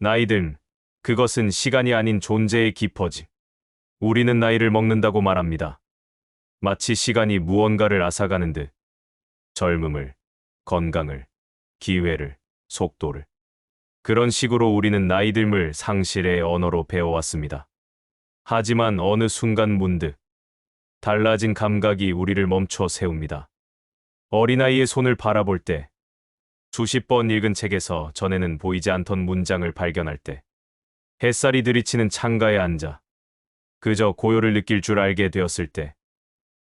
나이듦, 그것은 시간이 아닌 존재의 깊어짐. 우리는 나이를 먹는다고 말합니다. 마치 시간이 무언가를 앗아가는 듯 젊음을, 건강을, 기회를, 속도를. 그런 식으로 우리는 나이듦을 상실의 언어로 배워왔습니다. 하지만 어느 순간 문득 달라진 감각이 우리를 멈춰 세웁니다. 어린아이의 손을 바라볼 때, 수십 번 읽은 책에서 전에는 보이지 않던 문장을 발견할 때, 햇살이 들이치는 창가에 앉아 그저 고요를 느낄 줄 알게 되었을 때,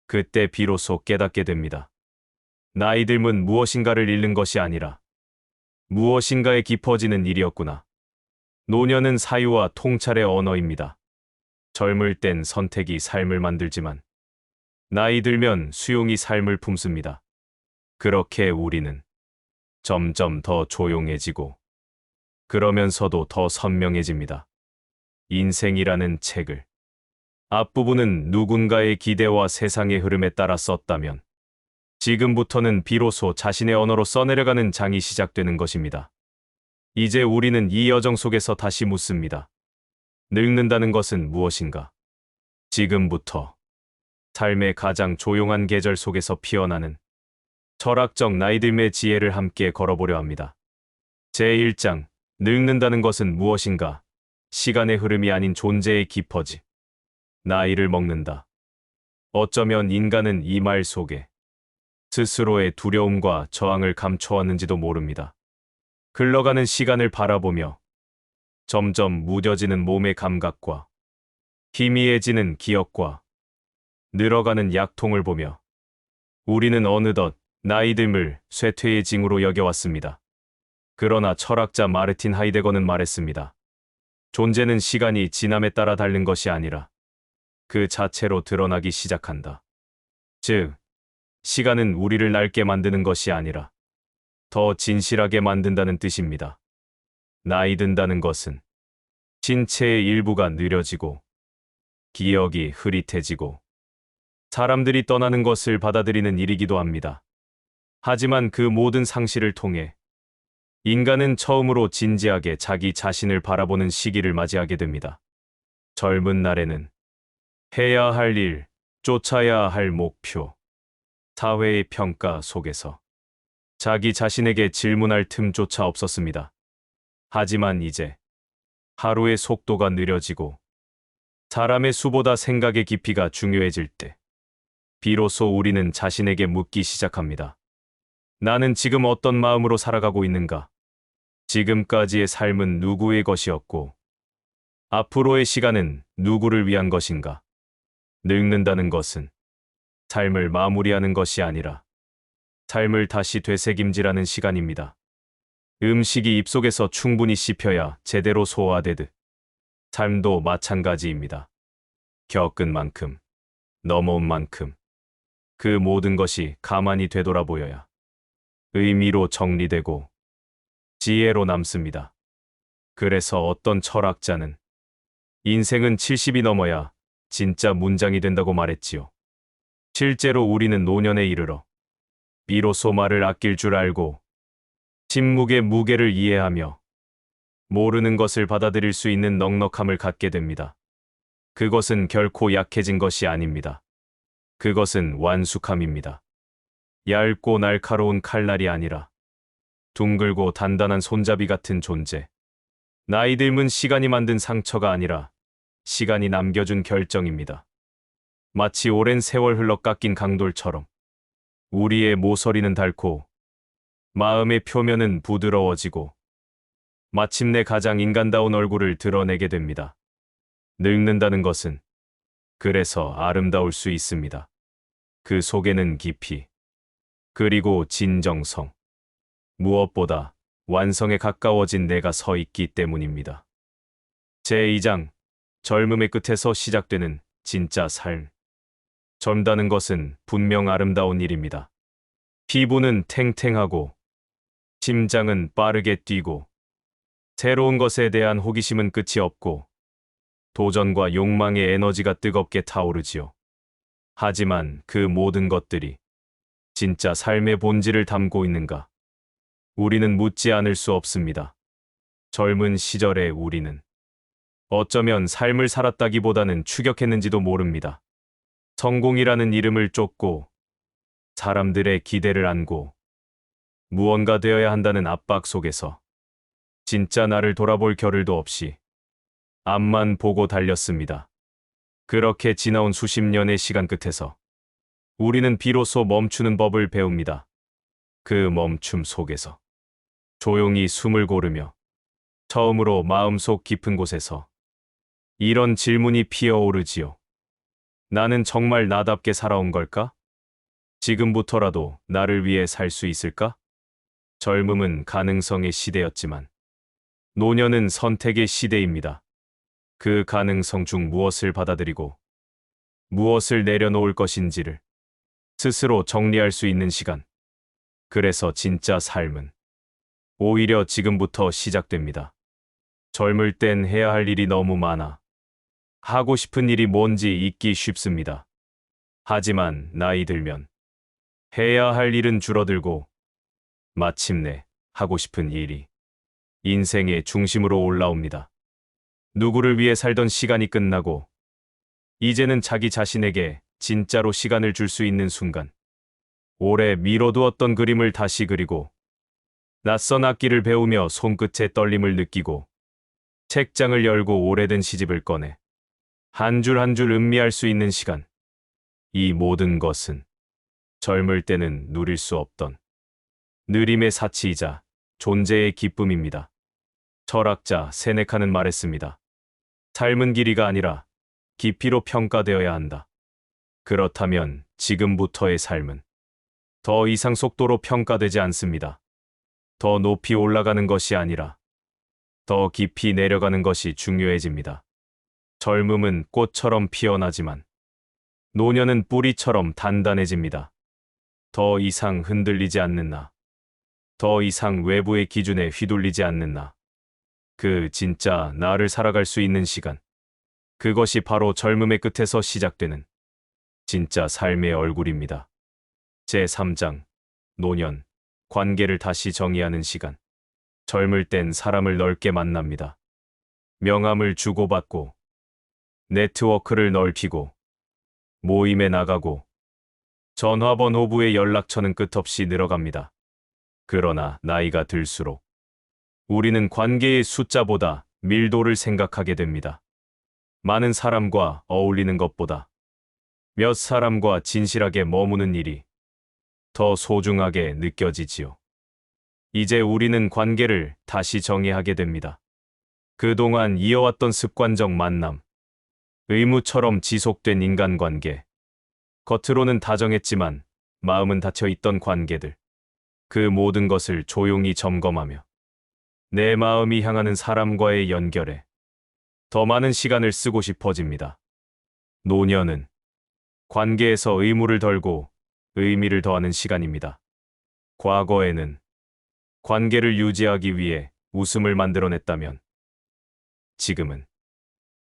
그때 비로소 깨닫게 됩니다. 나이듦은 무엇인가를 잃는 것이 아니라 무엇인가에 깊어지는 일이었구나. 노년은 사유와 통찰의 언어입니다. 젊을 땐 선택이 삶을 만들지만 나이 들면 수용이 삶을 품습니다. 그렇게 우리는 점점 더 조용해지고 그러면서도 더 선명해집니다. 인생이라는 책을 앞부분은 누군가의 기대와 세상의 흐름에 따라 썼다면 지금부터는 비로소 자신의 언어로 써내려가는 장이 시작되는 것입니다. 이제 우리는 이 여정 속에서 다시 묻습니다. 늙는다는 것은 무엇인가? 지금부터 삶의 가장 조용한 계절 속에서 피어나는 철학적 나이듦의 지혜를 함께 걸어보려 합니다. 제1장, 늙는다는 것은 무엇인가? 시간의 흐름이 아닌 존재의 깊어짐. 나이를 먹는다. 어쩌면 인간은 이 말 속에 스스로의 두려움과 저항을 감춰왔는지도 모릅니다. 흘러가는 시간을 바라보며 점점 무뎌지는 몸의 감각과 희미해지는 기억과 늘어가는 약통을 보며 우리는 어느덧 나이듦을 쇠퇴의 징후로 여겨왔습니다. 그러나 철학자 마르틴 하이데거는 말했습니다. 존재는 시간이 지남에 따라 닳는 것이 아니라 그 자체로 드러나기 시작한다. 즉, 시간은 우리를 낡게 만드는 것이 아니라 더 진실하게 만든다는 뜻입니다. 나이 든다는 것은 신체의 일부가 느려지고 기억이 흐릿해지고 사람들이 떠나는 것을 받아들이는 일이기도 합니다. 하지만 그 모든 상실을 통해 인간은 처음으로 진지하게 자기 자신을 바라보는 시기를 맞이하게 됩니다. 젊은 날에는 해야 할 일, 쫓아야 할 목표, 사회의 평가 속에서 자기 자신에게 질문할 틈조차 없었습니다. 하지만 이제 하루의 속도가 느려지고 사람의 수보다 생각의 깊이가 중요해질 때 비로소 우리는 자신에게 묻기 시작합니다. 나는 지금 어떤 마음으로 살아가고 있는가? 지금까지의 삶은 누구의 것이었고 앞으로의 시간은 누구를 위한 것인가? 늙는다는 것은 삶을 마무리하는 것이 아니라 삶을 다시 되새김질하는 시간입니다. 음식이 입속에서 충분히 씹혀야 제대로 소화되듯 삶도 마찬가지입니다. 겪은 만큼, 넘어온 만큼 그 모든 것이 가만히 되돌아보여야 의미로 정리되고 지혜로 남습니다. 그래서 어떤 철학자는 인생은 70이 넘어야 진짜 문장이 된다고 말했지요. 실제로 우리는 노년에 이르러 비로소 말을 아낄 줄 알고 침묵의 무게를 이해하며 모르는 것을 받아들일 수 있는 넉넉함을 갖게 됩니다. 그것은 결코 약해진 것이 아닙니다. 그것은 완숙함입니다. 얇고 날카로운 칼날이 아니라 둥글고 단단한 손잡이 같은 존재. 나이 듦은 시간이 만든 상처가 아니라 시간이 남겨준 결정입니다. 마치 오랜 세월 흘러 깎인 강돌처럼 우리의 모서리는 닳고 마음의 표면은 부드러워지고 마침내 가장 인간다운 얼굴을 드러내게 됩니다. 늙는다는 것은 그래서 아름다울 수 있습니다. 그 속에는 깊이, 그리고 진정성, 무엇보다 완성에 가까워진 내가 서 있기 때문입니다. 제2장, 젊음의 끝에서 시작되는 진짜 삶. 젊다는 것은 분명 아름다운 일입니다. 피부는 탱탱하고 심장은 빠르게 뛰고 새로운 것에 대한 호기심은 끝이 없고 도전과 욕망의 에너지가 뜨겁게 타오르지요. 하지만 그 모든 것들이 진짜 삶의 본질을 담고 있는가? 우리는 묻지 않을 수 없습니다. 젊은 시절의 우리는 어쩌면 삶을 살았다기보다는 추격했는지도 모릅니다. 성공이라는 이름을 쫓고 사람들의 기대를 안고 무언가 되어야 한다는 압박 속에서 진짜 나를 돌아볼 겨를도 없이 앞만 보고 달렸습니다. 그렇게 지나온 수십 년의 시간 끝에서 우리는 비로소 멈추는 법을 배웁니다. 그 멈춤 속에서 조용히 숨을 고르며 처음으로 마음속 깊은 곳에서 이런 질문이 피어오르지요. 나는 정말 나답게 살아온 걸까? 지금부터라도 나를 위해 살 수 있을까? 젊음은 가능성의 시대였지만 노년은 선택의 시대입니다. 그 가능성 중 무엇을 받아들이고 무엇을 내려놓을 것인지를 스스로 정리할 수 있는 시간. 그래서 진짜 삶은 오히려 지금부터 시작됩니다. 젊을 땐 해야 할 일이 너무 많아. 하고 싶은 일이 뭔지 잊기 쉽습니다. 하지만 나이 들면 해야 할 일은 줄어들고 마침내 하고 싶은 일이 인생의 중심으로 올라옵니다. 누구를 위해 살던 시간이 끝나고 이제는 자기 자신에게 진짜로 시간을 줄 수 있는 순간. 오래 미뤄두었던 그림을 다시 그리고 낯선 악기를 배우며 손끝의 떨림을 느끼고 책장을 열고 오래된 시집을 꺼내 한 줄 한 줄 음미할 수 있는 시간. 이 모든 것은 젊을 때는 누릴 수 없던 느림의 사치이자 존재의 기쁨입니다. 철학자 세네카는 말했습니다. 삶은 길이가 아니라 깊이로 평가되어야 한다. 그렇다면 지금부터의 삶은 더 이상 속도로 평가되지 않습니다. 더 높이 올라가는 것이 아니라 더 깊이 내려가는 것이 중요해집니다. 젊음은 꽃처럼 피어나지만 노년은 뿌리처럼 단단해집니다. 더 이상 흔들리지 않는 나. 더 이상 외부의 기준에 휘둘리지 않는 나. 그 진짜 나를 살아갈 수 있는 시간. 그것이 바로 젊음의 끝에서 시작되는 진짜 삶의 얼굴입니다. 제3장 노년, 관계를 다시 정의하는 시간. 젊을 땐 사람을 넓게 만납니다. 명함을 주고받고 네트워크를 넓히고 모임에 나가고 전화번호부의 연락처는 끝없이 늘어갑니다. 그러나 나이가 들수록 우리는 관계의 숫자보다 밀도를 생각하게 됩니다. 많은 사람과 어울리는 것보다 몇 사람과 진실하게 머무는 일이 더 소중하게 느껴지지요. 이제 우리는 관계를 다시 정의하게 됩니다. 그동안 이어왔던 습관적 만남, 의무처럼 지속된 인간관계, 겉으로는 다정했지만 마음은 닫혀있던 관계들, 그 모든 것을 조용히 점검하며 내 마음이 향하는 사람과의 연결에 더 많은 시간을 쓰고 싶어집니다. 노년은 관계에서 의무를 덜고 의미를 더하는 시간입니다. 과거에는 관계를 유지하기 위해 웃음을 만들어냈다면 지금은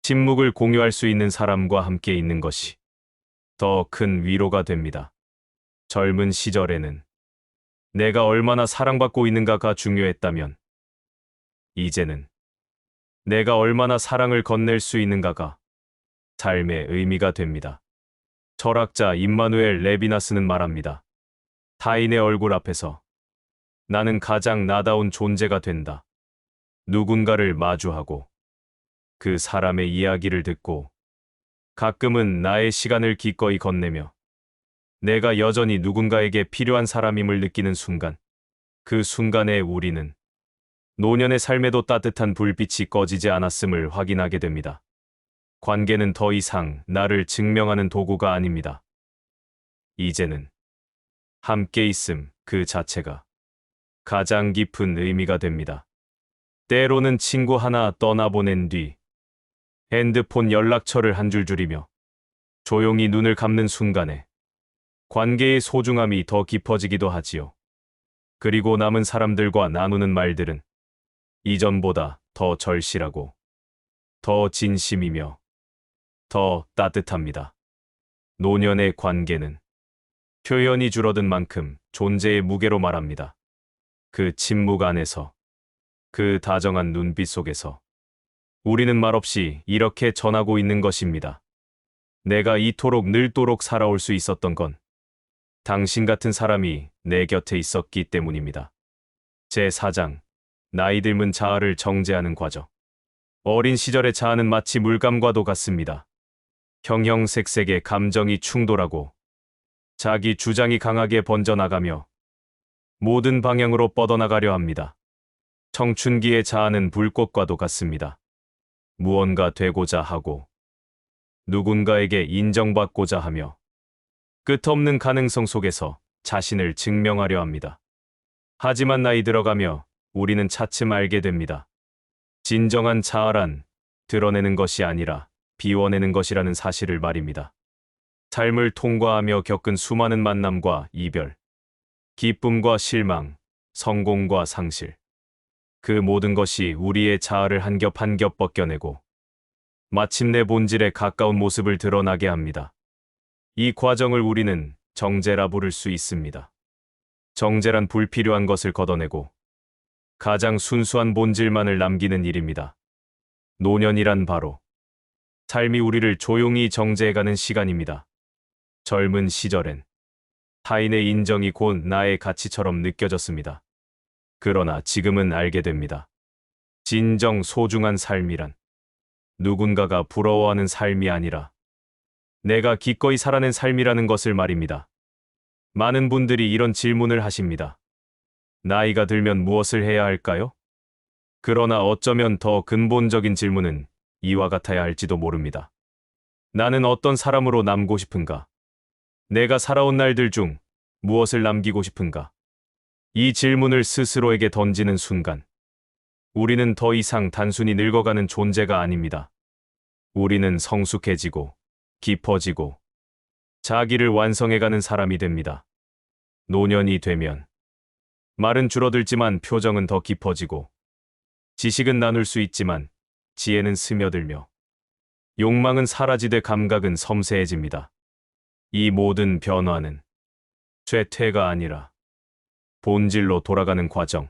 침묵을 공유할 수 있는 사람과 함께 있는 것이 더 큰 위로가 됩니다. 젊은 시절에는 내가 얼마나 사랑받고 있는가가 중요했다면 이제는 내가 얼마나 사랑을 건넬 수 있는가가 삶의 의미가 됩니다. 철학자 임마누엘 레비나스는 말합니다. 타인의 얼굴 앞에서 나는 가장 나다운 존재가 된다. 누군가를 마주하고 그 사람의 이야기를 듣고 가끔은 나의 시간을 기꺼이 건네며 내가 여전히 누군가에게 필요한 사람임을 느끼는 순간, 그 순간에 우리는 노년의 삶에도 따뜻한 불빛이 꺼지지 않았음을 확인하게 됩니다. 관계는 더 이상 나를 증명하는 도구가 아닙니다. 이제는 함께 있음 그 자체가 가장 깊은 의미가 됩니다. 때로는 친구 하나 떠나보낸 뒤 핸드폰 연락처를 한 줄 줄이며 조용히 눈을 감는 순간에 관계의 소중함이 더 깊어지기도 하지요. 그리고 남은 사람들과 나누는 말들은 이전보다 더 절실하고 더 진심이며 더 따뜻합니다. 노년의 관계는 표현이 줄어든 만큼 존재의 무게로 말합니다. 그 침묵 안에서 그 다정한 눈빛 속에서 우리는 말없이 이렇게 전하고 있는 것입니다. 내가 이토록 늙도록 살아올 수 있었던 건 당신 같은 사람이 내 곁에 있었기 때문입니다. 제4장, 나이 들면 자아를 정제하는 과정. 어린 시절의 자아는 마치 물감과도 같습니다. 형형색색의 감정이 충돌하고 자기 주장이 강하게 번져나가며 모든 방향으로 뻗어나가려 합니다. 청춘기의 자아는 불꽃과도 같습니다. 무언가 되고자 하고 누군가에게 인정받고자 하며 끝없는 가능성 속에서 자신을 증명하려 합니다. 하지만 나이 들어가며 우리는 차츰 알게 됩니다. 진정한 자아란 드러내는 것이 아니라 비워내는 것이라는 사실을 말입니다. 삶을 통과하며 겪은 수많은 만남과 이별, 기쁨과 실망, 성공과 상실. 그 모든 것이 우리의 자아를 한 겹 한 겹 벗겨내고 마침내 본질에 가까운 모습을 드러나게 합니다. 이 과정을 우리는 정제라 부를 수 있습니다. 정제란 불필요한 것을 걷어내고 가장 순수한 본질만을 남기는 일입니다. 노년이란 바로 삶이 우리를 조용히 정제해가는 시간입니다. 젊은 시절엔 타인의 인정이 곧 나의 가치처럼 느껴졌습니다. 그러나 지금은 알게 됩니다. 진정 소중한 삶이란 누군가가 부러워하는 삶이 아니라 내가 기꺼이 살아낸 삶이라는 것을 말입니다. 많은 분들이 이런 질문을 하십니다. 나이가 들면 무엇을 해야 할까요? 그러나 어쩌면 더 근본적인 질문은 이와 같아야 할지도 모릅니다. 나는 어떤 사람으로 남고 싶은가? 내가 살아온 날들 중 무엇을 남기고 싶은가? 이 질문을 스스로에게 던지는 순간, 우리는 더 이상 단순히 늙어가는 존재가 아닙니다. 우리는 성숙해지고, 깊어지고, 자기를 완성해가는 사람이 됩니다. 노년이 되면, 말은 줄어들지만 표정은 더 깊어지고, 지식은 나눌 수 있지만, 지혜는 스며들며, 욕망은 사라지되 감각은 섬세해집니다. 이 모든 변화는 쇠퇴가 아니라 본질로 돌아가는 과정,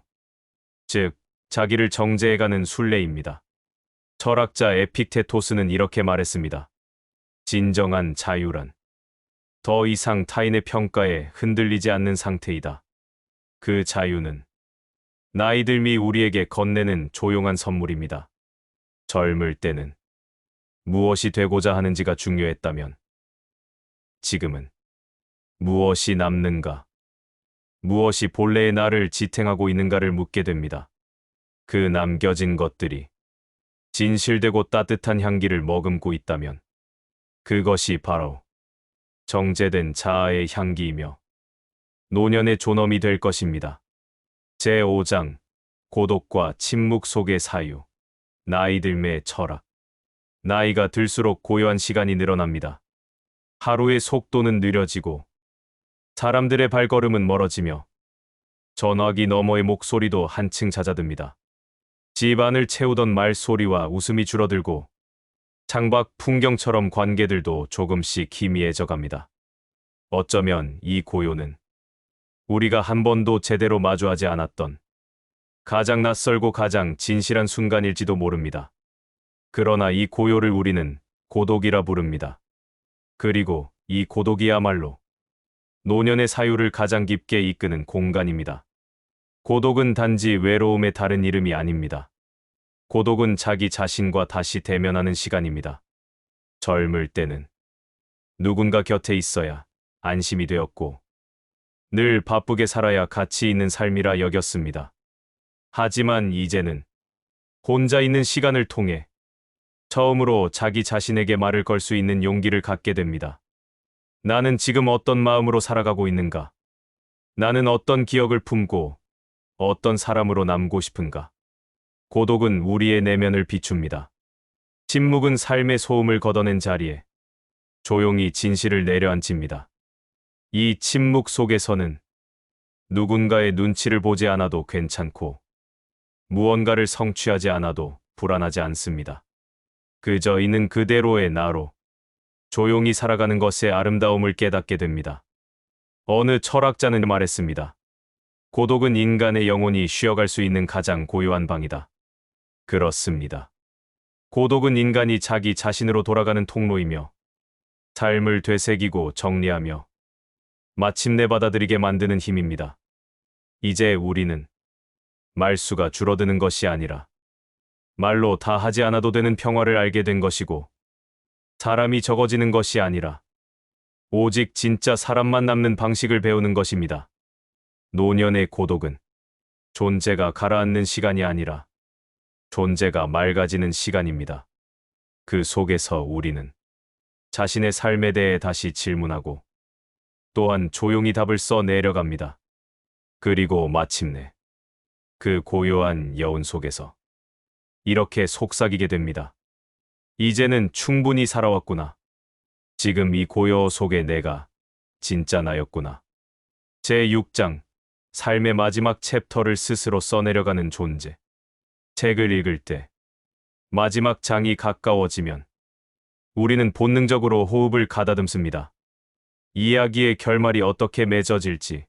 즉 자기를 정제해가는 순례입니다. 철학자 에픽테토스는 이렇게 말했습니다. 진정한 자유란 더 이상 타인의 평가에 흔들리지 않는 상태이다. 그 자유는 나이 들미 우리에게 건네는 조용한 선물입니다. 젊을 때는 무엇이 되고자 하는지가 중요했다면 지금은 무엇이 남는가? 무엇이 본래의 나를 지탱하고 있는가를 묻게 됩니다. 그 남겨진 것들이 진실되고 따뜻한 향기를 머금고 있다면 그것이 바로 정제된 자아의 향기이며 노년의 존엄이 될 것입니다. 제5장 고독과 침묵 속의 사유. 나이 들매의 철학. 나이가 들수록 고요한 시간이 늘어납니다. 하루의 속도는 느려지고 사람들의 발걸음은 멀어지며 전화기 너머의 목소리도 한층 잦아듭니다. 집안을 채우던 말소리와 웃음이 줄어들고 창밖 풍경처럼 관계들도 조금씩 희미해져 갑니다. 어쩌면 이 고요는 우리가 한 번도 제대로 마주하지 않았던 가장 낯설고 가장 진실한 순간일지도 모릅니다. 그러나 이 고요를 우리는 고독이라 부릅니다. 그리고 이 고독이야말로 노년의 사유를 가장 깊게 이끄는 공간입니다. 고독은 단지 외로움의 다른 이름이 아닙니다. 고독은 자기 자신과 다시 대면하는 시간입니다. 젊을 때는 누군가 곁에 있어야 안심이 되었고 늘 바쁘게 살아야 가치 있는 삶이라 여겼습니다. 하지만 이제는 혼자 있는 시간을 통해 처음으로 자기 자신에게 말을 걸 수 있는 용기를 갖게 됩니다. 나는 지금 어떤 마음으로 살아가고 있는가? 나는 어떤 기억을 품고 어떤 사람으로 남고 싶은가? 고독은 우리의 내면을 비춥니다. 침묵은 삶의 소음을 걷어낸 자리에 조용히 진실을 내려앉힙니다. 이 침묵 속에서는 누군가의 눈치를 보지 않아도 괜찮고 무언가를 성취하지 않아도 불안하지 않습니다. 그저 있는 그대로의 나로 조용히 살아가는 것의 아름다움을 깨닫게 됩니다. 어느 철학자는 말했습니다. 고독은 인간의 영혼이 쉬어갈 수 있는 가장 고요한 방이다. 그렇습니다. 고독은 인간이 자기 자신으로 돌아가는 통로이며 삶을 되새기고 정리하며 마침내 받아들이게 만드는 힘입니다. 이제 우리는 말수가 줄어드는 것이 아니라 말로 다 하지 않아도 되는 평화를 알게 된 것이고, 사람이 적어지는 것이 아니라 오직 진짜 사람만 남는 방식을 배우는 것입니다. 노년의 고독은 존재가 가라앉는 시간이 아니라 존재가 맑아지는 시간입니다. 그 속에서 우리는 자신의 삶에 대해 다시 질문하고 또한 조용히 답을 써 내려갑니다. 그리고 마침내 그 고요한 여운 속에서 이렇게 속삭이게 됩니다. 이제는 충분히 살아왔구나. 지금 이 고요 속에 내가 진짜 나였구나. 제6장, 삶의 마지막 챕터를 스스로 써내려가는 존재. 책을 읽을 때 마지막 장이 가까워지면 우리는 본능적으로 호흡을 가다듬습니다. 이야기의 결말이 어떻게 맺어질지,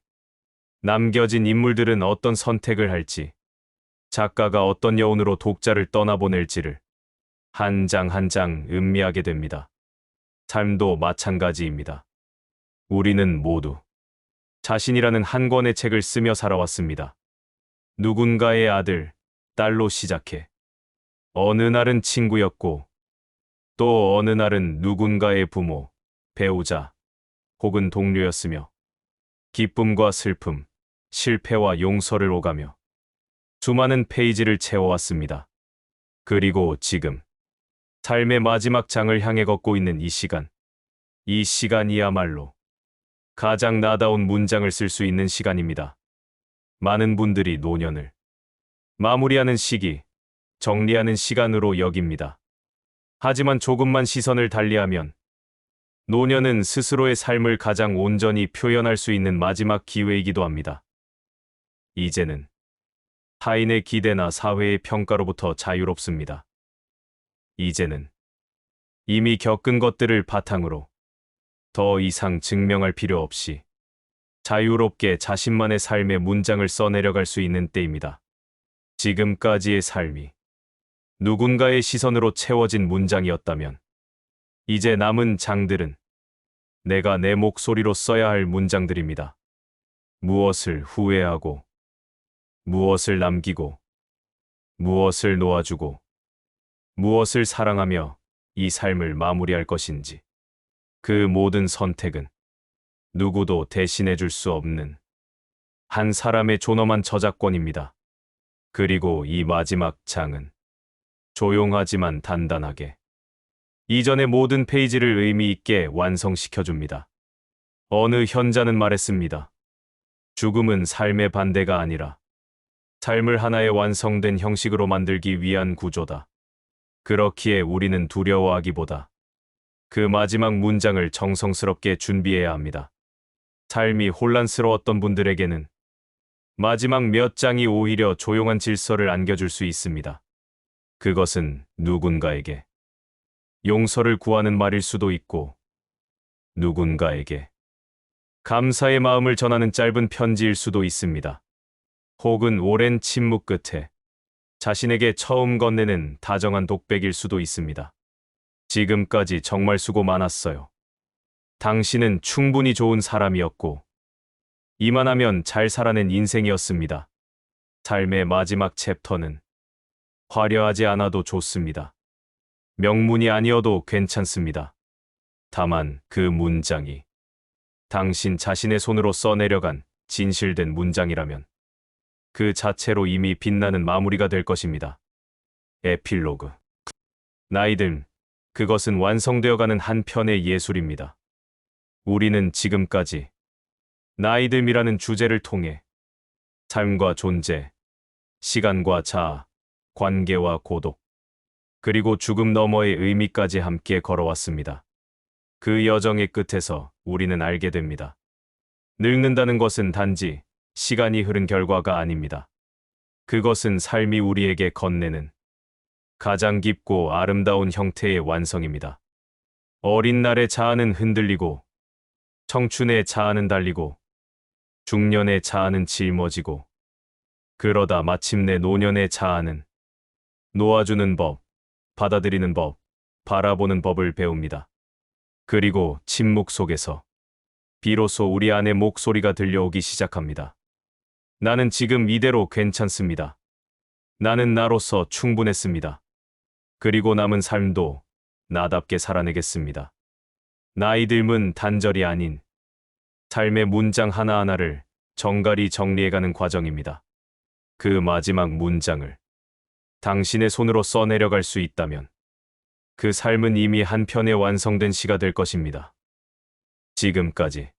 남겨진 인물들은 어떤 선택을 할지, 작가가 어떤 여운으로 독자를 떠나보낼지를 한 장 한 장 음미하게 됩니다. 삶도 마찬가지입니다. 우리는 모두 자신이라는 한 권의 책을 쓰며 살아왔습니다. 누군가의 아들, 딸로 시작해 어느 날은 친구였고 또 어느 날은 누군가의 부모, 배우자 혹은 동료였으며 기쁨과 슬픔, 실패와 용서를 오가며 수많은 페이지를 채워왔습니다. 그리고 지금 삶의 마지막 장을 향해 걷고 있는 이 시간. 이 시간이야말로 가장 나다운 문장을 쓸 수 있는 시간입니다. 많은 분들이 노년을 마무리하는 시기, 정리하는 시간으로 여깁니다. 하지만 조금만 시선을 달리하면 노년은 스스로의 삶을 가장 온전히 표현할 수 있는 마지막 기회이기도 합니다. 이제는 타인의 기대나 사회의 평가로부터 자유롭습니다. 이제는 이미 겪은 것들을 바탕으로 더 이상 증명할 필요 없이 자유롭게 자신만의 삶의 문장을 써내려갈 수 있는 때입니다. 지금까지의 삶이 누군가의 시선으로 채워진 문장이었다면 이제 남은 장들은 내가 내 목소리로 써야 할 문장들입니다. 무엇을 후회하고, 무엇을 남기고, 무엇을 놓아주고, 무엇을 사랑하며 이 삶을 마무리할 것인지, 그 모든 선택은 누구도 대신해 줄 수 없는 한 사람의 존엄한 저작권입니다. 그리고 이 마지막 장은 조용하지만 단단하게 이전의 모든 페이지를 의미 있게 완성시켜줍니다. 어느 현자는 말했습니다. 죽음은 삶의 반대가 아니라 삶을 하나의 완성된 형식으로 만들기 위한 구조다. 그렇기에 우리는 두려워하기보다 그 마지막 문장을 정성스럽게 준비해야 합니다. 삶이 혼란스러웠던 분들에게는 마지막 몇 장이 오히려 조용한 질서를 안겨줄 수 있습니다. 그것은 누군가에게 용서를 구하는 말일 수도 있고, 누군가에게 감사의 마음을 전하는 짧은 편지일 수도 있습니다. 혹은 오랜 침묵 끝에 자신에게 처음 건네는 다정한 독백일 수도 있습니다. 지금까지 정말 수고 많았어요. 당신은 충분히 좋은 사람이었고, 이만하면 잘 살아낸 인생이었습니다. 삶의 마지막 챕터는 화려하지 않아도 좋습니다. 명문이 아니어도 괜찮습니다. 다만 그 문장이 당신 자신의 손으로 써내려간 진실된 문장이라면 그 자체로 이미 빛나는 마무리가 될 것입니다. 에필로그. 나이든, 그것은 완성되어가는 한 편의 예술입니다. 우리는 지금까지 나이듦이라는 주제를 통해 삶과 존재, 시간과 자아, 관계와 고독, 그리고 죽음 너머의 의미까지 함께 걸어왔습니다. 그 여정의 끝에서 우리는 알게 됩니다. 늙는다는 것은 단지 시간이 흐른 결과가 아닙니다. 그것은 삶이 우리에게 건네는 가장 깊고 아름다운 형태의 완성입니다. 어린 날의 자아는 흔들리고 청춘의 자아는 달리고 중년의 자아는 짊어지고 그러다 마침내 노년의 자아는 놓아주는 법, 받아들이는 법, 바라보는 법을 배웁니다. 그리고 침묵 속에서 비로소 우리 안의 목소리가 들려오기 시작합니다. 나는 지금 이대로 괜찮습니다. 나는 나로서 충분했습니다. 그리고 남은 삶도 나답게 살아내겠습니다. 나이 듦은 단절이 아닌 삶의 문장 하나하나를 정갈히 정리해가는 과정입니다. 그 마지막 문장을 당신의 손으로 써내려갈 수 있다면 그 삶은 이미 한편의 완성된 시가 될 것입니다. 지금까지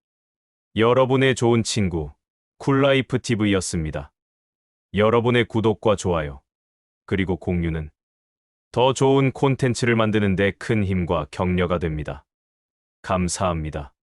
여러분의 좋은 친구 쿨라이프 TV였습니다. 여러분의 구독과 좋아요 그리고 공유는 더 좋은 콘텐츠를 만드는 데 큰 힘과 격려가 됩니다. 감사합니다.